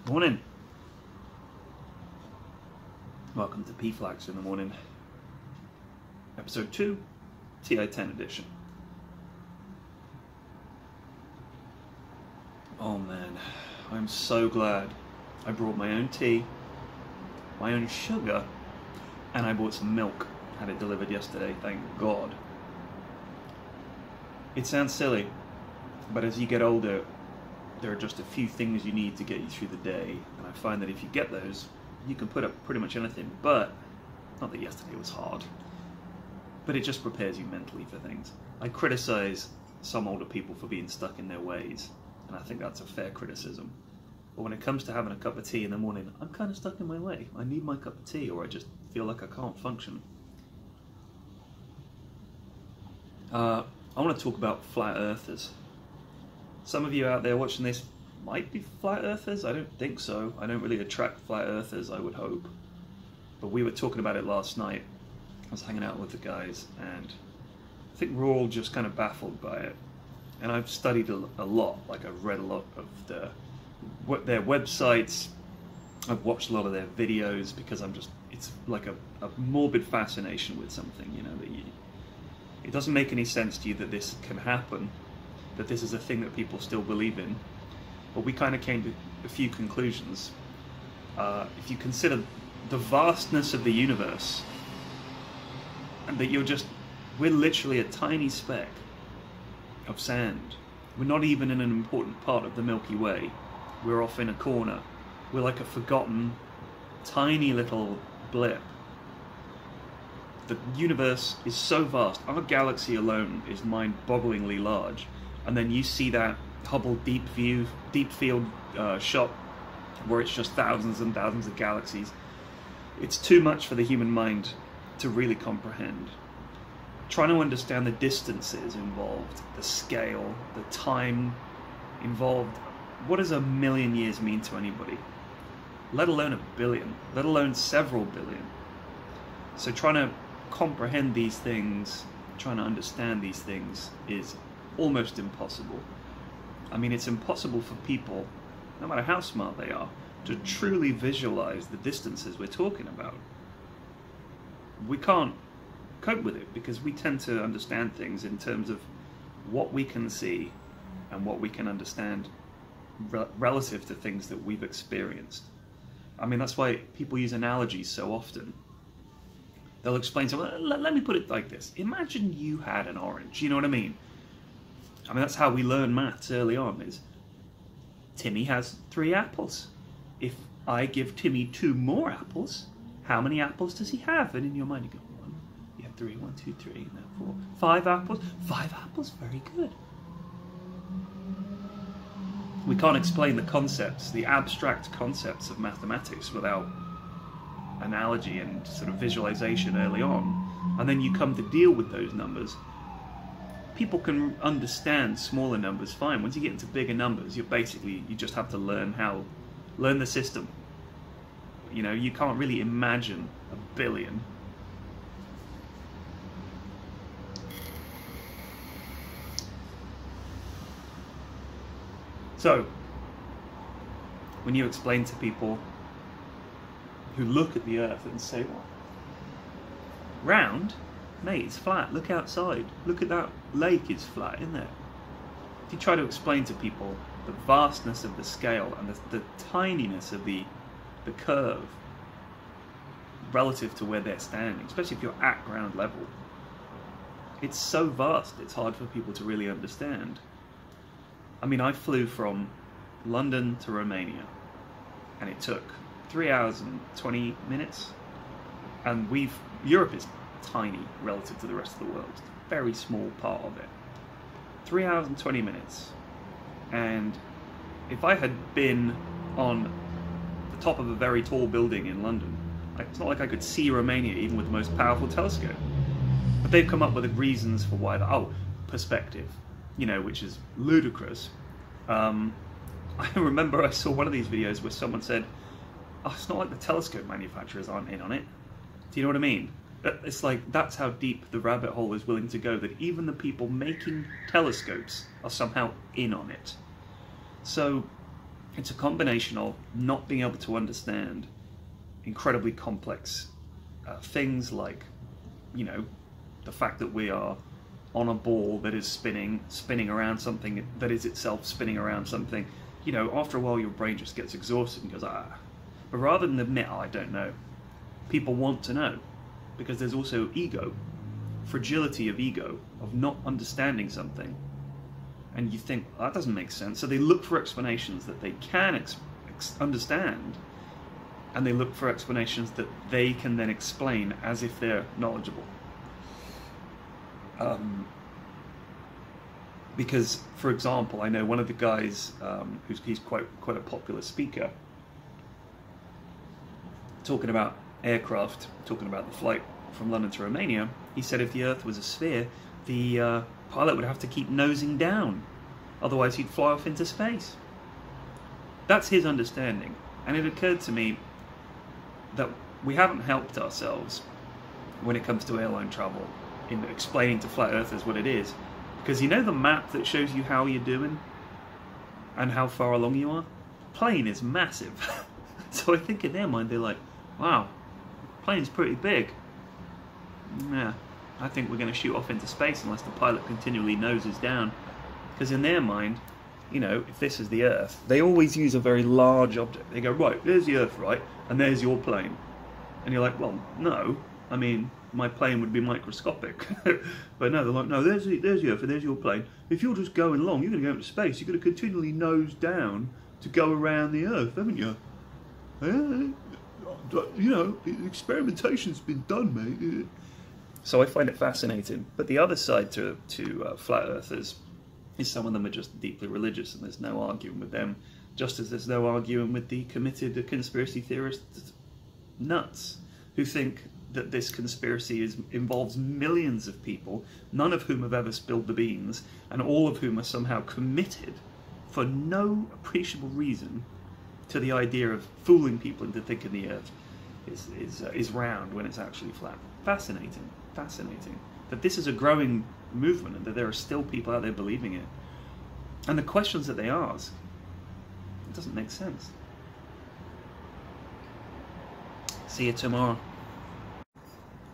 Morning. Welcome to PFlax in the morning. Episode 2, ti10 edition. Oh man, I'm so glad I brought my own tea, my own sugar, and I bought some milk. Had it delivered yesterday, thank God. It sounds silly, but as you get older, there are just a few things you need to get you through the day, and I find that if you get those, you can put up pretty much anything. But, not that yesterday was hard, but it just prepares you mentally for things. I criticize some older people for being stuck in their ways, and I think that's a fair criticism. But when it comes to having a cup of tea in the morning, I'm kind of stuck in my way. I need my cup of tea, or I just feel like I can't function. I want to talk about flat earthers. Some of you out there watching this might be flat earthers. I don't think so. I don't really attract flat earthers, I would hope. But we were talking about it last night. I was hanging out with the guys, and I think we're all just kind of baffled by it. And I've studied a lot. Like, I've read a lot of their websites. I've watched a lot of their videos because it's like a morbid fascination with something, you know, it doesn't make any sense to you that this can happen, that this is a thing that people still believe in. But we kind of came to a few conclusions. If you consider the vastness of the universe, and that we're literally a tiny speck of sand. We're not even in an important part of the Milky Way. We're off in a corner. We're like a forgotten, tiny little blip. The universe is so vast. Our galaxy alone is mind-bogglingly large. And then you see that Hubble deep field shot where it's just thousands and thousands of galaxies. It's too much for the human mind to really comprehend. Trying to understand the distances involved, the scale, the time involved. What does a million years mean to anybody? Let alone a billion, let alone several billion. So trying to comprehend these things, trying to understand these things is almost impossible. I mean, it's impossible for people, no matter how smart they are, to truly visualize the distances we're talking about. We can't cope with it because we tend to understand things in terms of what we can see and what we can understand relative to things that we've experienced. I mean, that's why people use analogies so often. They'll explain something. Let me put it like this. Imagine you had an orange. You know what I mean? I mean, that's how we learn maths early on, is Timmy has 3 apples. If I give Timmy 2 more apples, how many apples does he have? And in your mind you go, 1, you have 3, 1, 2, 3, and then 4. 5 apples? 5 apples? Very good. We can't explain the concepts, the abstract concepts of mathematics without analogy and sort of visualization early on. And then you come to deal with those numbers. People can understand smaller numbers fine. Once you get into bigger numbers, you just have to learn the system. You know, you can't really imagine a billion. So, when you explain to people who look at the Earth and say, "What? Round? Mate, it's flat. Look outside. Look at that lake, it's flat, isn't it?" If you try to explain to people the vastness of the scale and the tininess of the curve relative to where they're standing, especially if you're at ground level, it's so vast, it's hard for people to really understand. I mean, I flew from London to Romania, and it took 3 hours and 20 minutes, and Europe is tiny relative to the rest of the world. It's a very small part of it. 3 hours and 20 minutes. And if I had been on the top of a very tall building in London, it's not like I could see Romania even with the most powerful telescope. But they've come up with the reasons for why perspective, you know, which is ludicrous. I remember I saw one of these videos where someone said, "Oh, it's not like the telescope manufacturers aren't in on it." Do you know what I mean? It's like, that's how deep the rabbit hole is willing to go, that even the people making telescopes are somehow in on it. So It's a combination of not being able to understand incredibly complex things like, you know, the fact that we are on a ball that is spinning around something that is itself spinning around something. You know, after a while your brain just gets exhausted and goes, ah. But rather than admit, oh, I don't know, people want to know, because there's also ego, fragility of ego, of not understanding something. And you think, oh, that doesn't make sense. So they look for explanations that they can understand, and they look for explanations that they can then explain as if they're knowledgeable. Because, for example, I know one of the guys, he's quite a popular speaker, talking about aircraft, talking about the flight from London to Romania. He said if the Earth was a sphere, the pilot would have to keep nosing down, otherwise he'd fly off into space. That's his understanding. And it occurred to me that we haven't helped ourselves when it comes to airline travel in explaining to flat earthers what it is. Because you know the map that shows you how you're doing and how far along you are? Plane is massive. So I think in their mind they're like, wow, plane's pretty big. Yeah, I think we're going to shoot off into space unless the pilot continually noses down. Because in their mind, you know, if this is the Earth, they always use a very large object. They go, right, there's the Earth, right? And there's your plane. And you're like, well, no. I mean, my plane would be microscopic. But no, they're like, no, there's the Earth and there's your plane. If you're just going along, you're going to go into space. You're going to continually nose down to go around the Earth, haven't you? You know, experimentation's been done, mate. So I find it fascinating. But the other side to flat earthers is some of them are just deeply religious, and there's no arguing with them, just as there's no arguing with the committed conspiracy theorists nuts who think that this conspiracy involves millions of people, none of whom have ever spilled the beans, and all of whom are somehow committed for no appreciable reason to the idea of fooling people into thinking the Earth is round when it's actually flat. Fascinating, fascinating. That this is a growing movement and that there are still people out there believing it. And the questions that they ask, it doesn't make sense. See you tomorrow.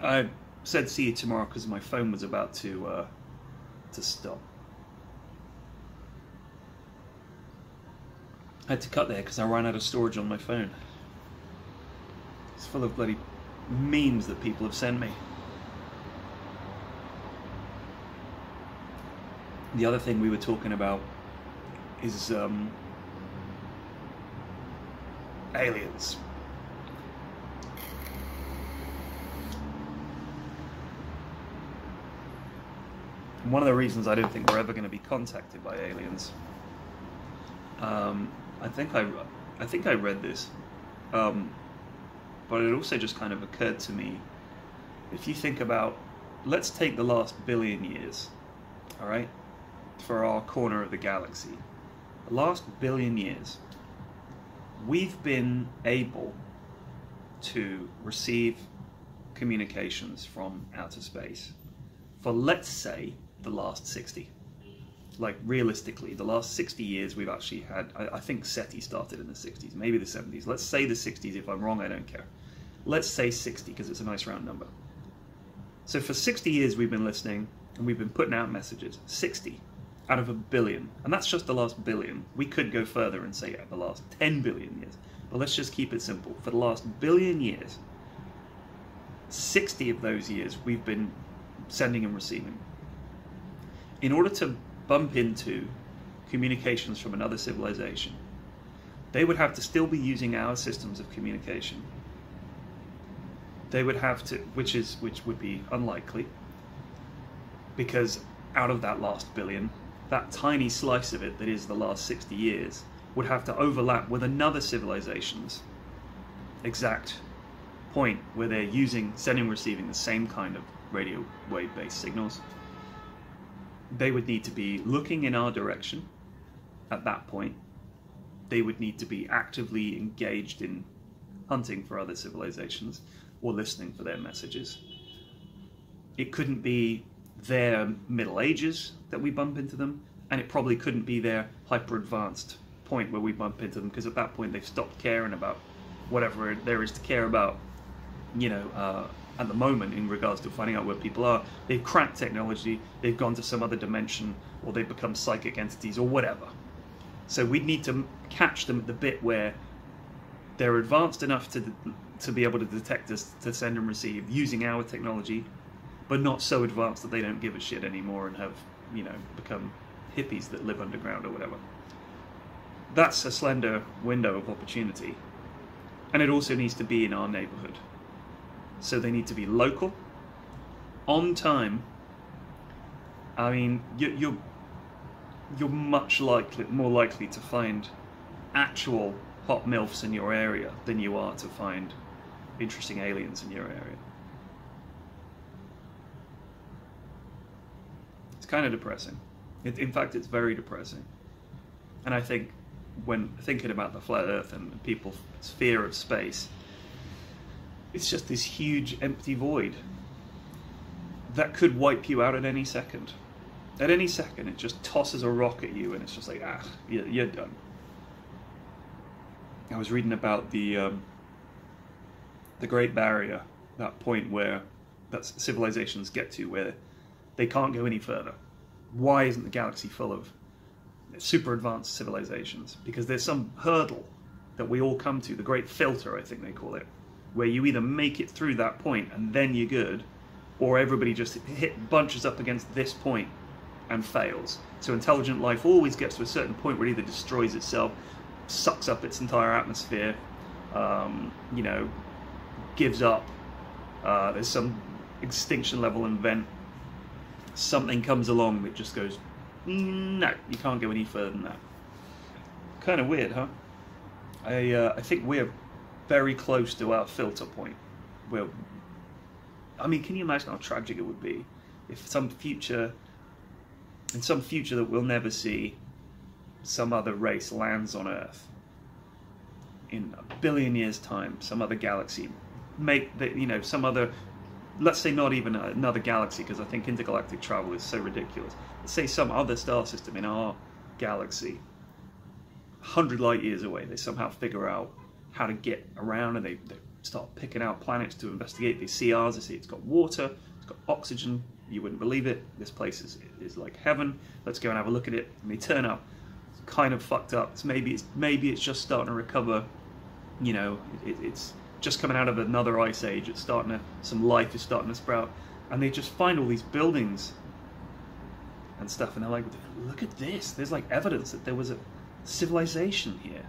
I said see you tomorrow because my phone was about to stop. I had to cut there because I ran out of storage on my phone. It's full of bloody memes that people have sent me. The other thing we were talking about is aliens. And one of the reasons I don't think we're ever going to be contacted by aliens, I think I read this, but it also just kind of occurred to me, if you think about, let's take the last billion years, all right, for our corner of the galaxy. The last billion years, we've been able to receive communications from outer space for, let's say, the last 60. Like, realistically, the last 60 years we've actually had, I think SETI started in the 60s, maybe the 70s. Let's say the 60s. If I'm wrong, I don't care. Let's say 60, because it's a nice round number. So for 60 years we've been listening, and we've been putting out messages. 60 out of a billion. And that's just the last billion. We could go further and say the last 10 billion years. But let's just keep it simple. For the last billion years, 60 of those years we've been sending and receiving. In order to bump into communications from another civilization, they would have to still be using our systems of communication. They would have to, which would be unlikely, because out of that last billion, that tiny slice of it that is the last 60 years would have to overlap with another civilization's exact point where they're sending and receiving the same kind of radio wave-based signals. They would need to be looking in our direction at that point. They would need to be actively engaged in hunting for other civilizations or listening for their messages. It couldn't be their Middle Ages that we bump into them, and it probably couldn't be their hyper-advanced point where we bump into them, because at that point they've stopped caring about whatever there is to care about, you know, at the moment in regards to finding out where people are. They've cracked technology, they've gone to some other dimension, or they've become psychic entities or whatever. So we need to catch them at the bit where they're advanced enough to be able to detect us, to send and receive using our technology, but not so advanced that they don't give a shit anymore and have, you know, become hippies that live underground or whatever. That's a slender window of opportunity. And it also needs to be in our neighborhood. So they need to be local, on time. I mean, you're much more likely to find actual hot MILFs in your area than you are to find interesting aliens in your area. It's kind of depressing. In fact, it's very depressing. And I think when thinking about the flat Earth and people's fear of space, it's just this huge empty void that could wipe you out at any second. At any second, it just tosses a rock at you and it's just like, you're done. I was reading about the Great Barrier, that point where civilizations get to where they can't go any further. Why isn't the galaxy full of super advanced civilizations? Because there's some hurdle that we all come to, the great filter, I think they call it, where you either make it through that point and then you're good, or everybody just bunches up against this point and fails. So intelligent life always gets to a certain point where it either destroys itself, sucks up its entire atmosphere, you know, gives up, there's some extinction level event, something comes along that just goes, no, you can't go any further than that. Kind of weird, huh? I think we're very close to our filter point. Where, I mean, can you imagine how tragic it would be if in some future that we'll never see, some other race lands on Earth in a billion years' time, some other galaxy, some other, let's say not even another galaxy, because I think intergalactic travel is so ridiculous. Let's say some other star system in our galaxy, 100 light years away, they somehow figure out how to get around and they start picking out planets to investigate. They see ours, they see it's got water, it's got oxygen, you wouldn't believe it, this place is like heaven, let's go and have a look at it. And they turn up, it's kind of fucked up. Maybe it's just starting to recover, you know, it's just coming out of another ice age, it's starting to, some life is starting to sprout, and they just find all these buildings and stuff, and they're like, look at this, there's like evidence that there was a civilization here.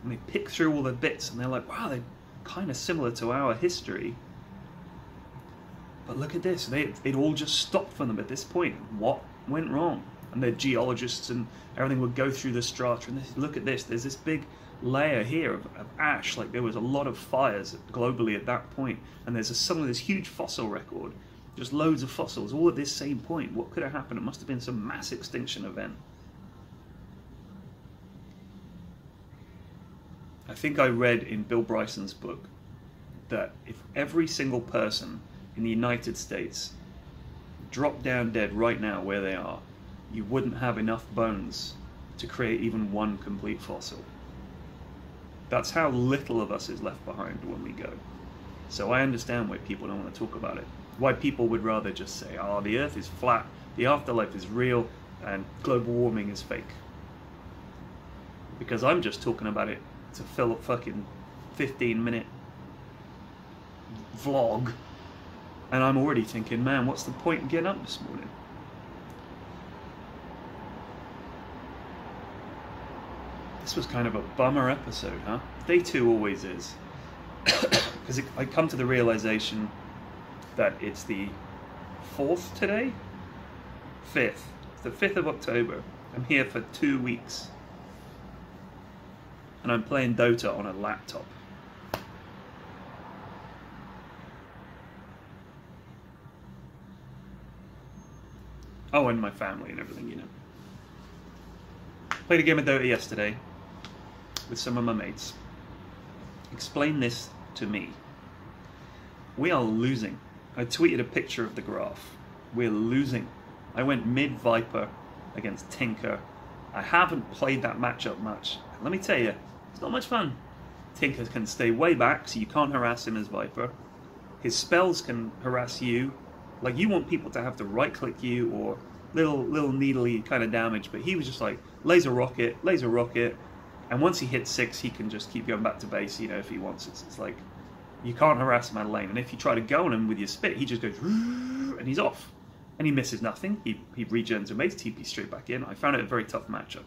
And they pick through all the bits and they're like, wow, they're kind of similar to our history. But look at this, it all just stopped for them at this point. What went wrong? And they're geologists and everything would go through the strata and look at this, there's this big layer here of ash, like there was a lot of fires globally at that point, and there's some of this huge fossil record, just loads of fossils, all at this same point. What could have happened? It must have been some mass extinction event. I think I read in Bill Bryson's book that if every single person in the United States dropped down dead right now where they are, you wouldn't have enough bones to create even one complete fossil. That's how little of us is left behind when we go. So I understand why people don't want to talk about it. Why people would rather just say, oh, the Earth is flat, the afterlife is real, and global warming is fake. Because I'm just talking about it to fill a fucking 15-minute vlog, and I'm already thinking, man, what's the point in getting up this morning? This was kind of a bummer episode, huh? Day 2 always is. Because I come to the realization that it's the 4th today? 5th. It's the 5th of October. I'm here for 2 weeks. And I'm playing Dota on a laptop. Oh, and my family and everything, you know. Played a game of Dota yesterday with some of my mates. Explain this to me. We are losing. I tweeted a picture of the graph. We're losing. I went mid-Viper against Tinker. I haven't played that matchup much. Let me tell you, it's not much fun. Tinker can stay way back, so you can't harass him as Viper. His spells can harass you. Like, you want people to have to right-click you or little needly kind of damage, but he was just like, laser rocket, and once he hits 6, he can just keep going back to base, you know, if he wants. It's like, you can't harass him out of lane, and if you try to go on him with your spit, he just goes, and he's off. And he misses nothing. He regens and makes TP straight back in. I found it a very tough matchup.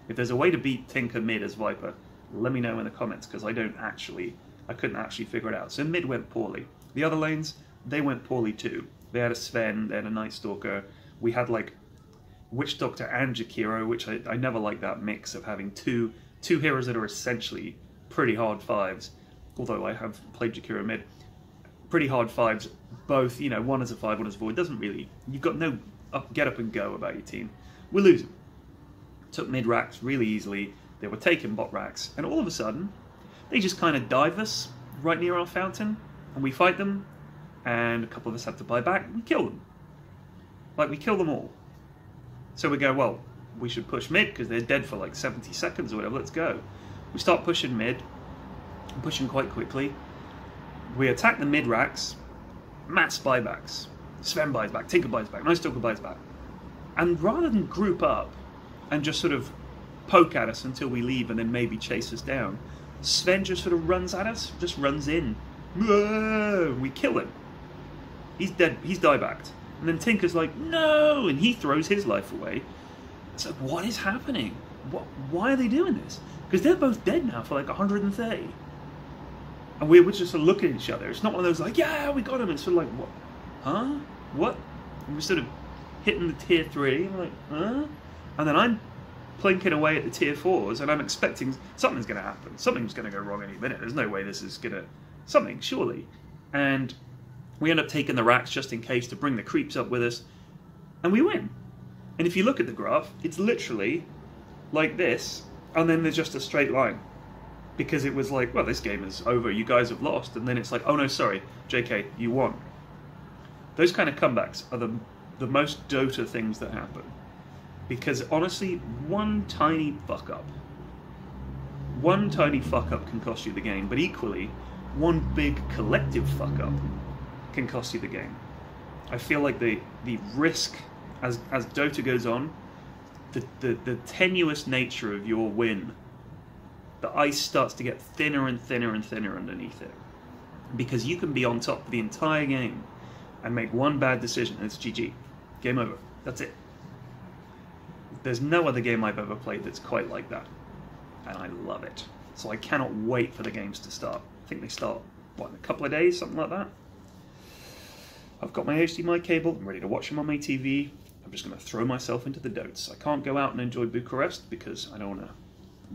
If there's a way to beat Tinker mid as Viper, let me know in the comments, because I couldn't actually figure it out. So mid went poorly. The other lanes, they went poorly too. They had a Sven, they had a Night Stalker. We had like Witch Doctor and Jakiro, which I never like that mix of having two heroes that are essentially pretty hard 5s. Although I have played Jakiro mid. Pretty hard 5s, both, you know, one as a 5, one as a 4. It doesn't really, you've got no get up and go about your team. We're losing. Took mid racks really easily. They were taking bot racks, and all of a sudden, they just kind of dive us right near our fountain, and we fight them, and a couple of us have to buy back, and we kill them. Like, we kill them all. So we go, well, we should push mid, because they're dead for like 70 seconds or whatever, let's go. We start pushing mid, pushing quite quickly. We attack the mid racks, mass buybacks. Sven buys back, Tinker buys back, Night Stalker buys back. And rather than group up and just sort of poke at us until we leave and then maybe chase us down, Sven just sort of runs at us, just runs in. We kill him. He's dead, he's diebacked. And then Tinker's like, no! And he throws his life away. It's like, what is happening? Why are they doing this? Because they're both dead now for like 130. And we were just sort of looking at each other. It's not one of those like, yeah, we got him. It's sort of like, what? Huh? What? And we're sort of hitting the tier 3. I'm like, huh? And then I'm plinking away at the tier 4s, and I'm expecting something's going to happen. Something's going to go wrong any minute. There's no way this is going to... Something, surely. And we end up taking the racks just in case to bring the creeps up with us. And we win. And if you look at the graph, it's literally like this, and then there's just a straight line. Because it was like, well, this game is over, you guys have lost, and then it's like, oh no, sorry, JK, you won. Those kind of comebacks are the most Dota things that happen. Because honestly, one tiny fuck up can cost you the game, but equally, one big collective fuck up can cost you the game. I feel like the risk, as Dota goes on, the tenuous nature of your win, the ice starts to get thinner and thinner and thinner underneath it. Because you can be on top of the entire game and make one bad decision and it's GG. Game over. That's it. There's no other game I've ever played that's quite like that. And I love it. So I cannot wait for the games to start. I think they start, what, in a couple of days, something like that? I've got my HDMI cable, I'm ready to watch them on my TV. I'm just going to throw myself into the dotes. I can't go out and enjoy Bucharest because I don't want to,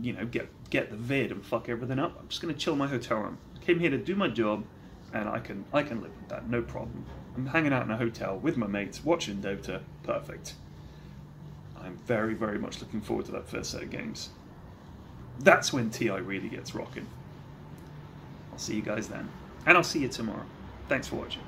you know, get the vid and fuck everything up. I'm just going to chill in my hotel room. I came here to do my job, and I can live with that, no problem. I'm hanging out in a hotel with my mates, watching Dota, perfect. I'm very, very much looking forward to that first set of games. That's when TI really gets rocking. I'll see you guys then. And I'll see you tomorrow. Thanks for watching.